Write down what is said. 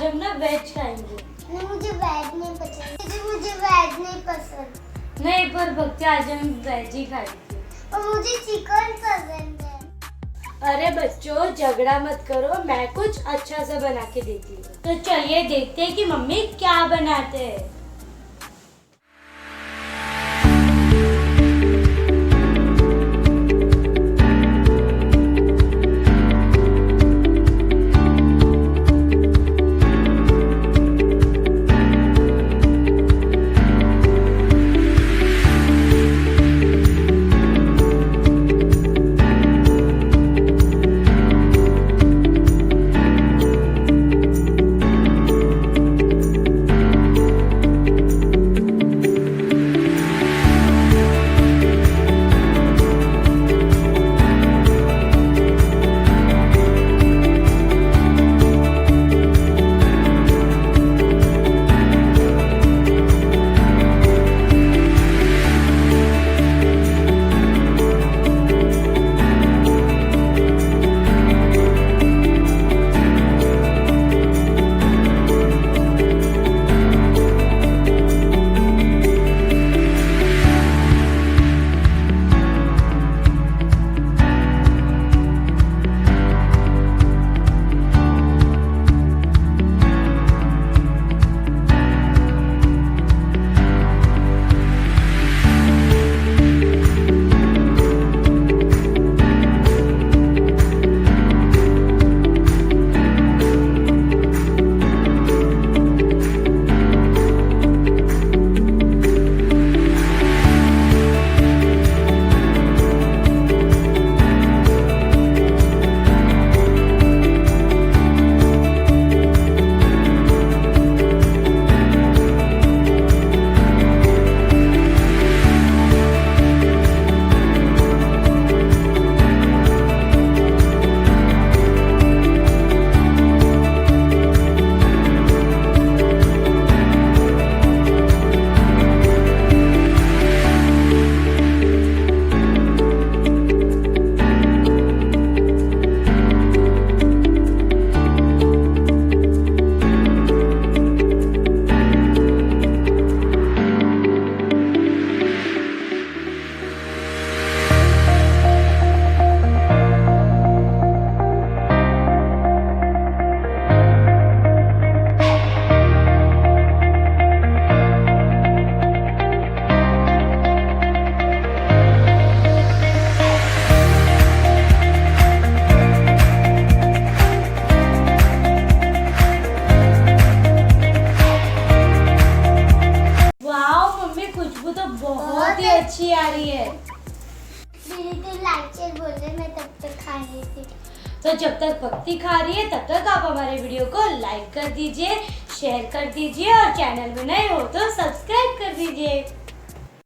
आज हम ना वेज खाएंगे। नहीं, मुझे वेज नहीं पसंद। मुझे वेज नहीं पसंद। नहीं, पर भक्ति आज हम वेज ही खाएंगे। और मुझे चिकन पसंद है। अरे बच्चों, झगड़ा मत करो, मैं कुछ अच्छा सा बना के देती हूँ। तो चलिए देखते हैं कि मम्मी क्या बनाते हैं। बहुत ही अच्छी आ रही है। दीदी लाइक शेयर बोल रहे, मैं तब तक खा रही थी। तो जब तक भक्ति खा रही है तब तक आप हमारे वीडियो को लाइक कर दीजिए, शेयर कर दीजिए और चैनल में नए हो तो सब्सक्राइब कर दीजिए।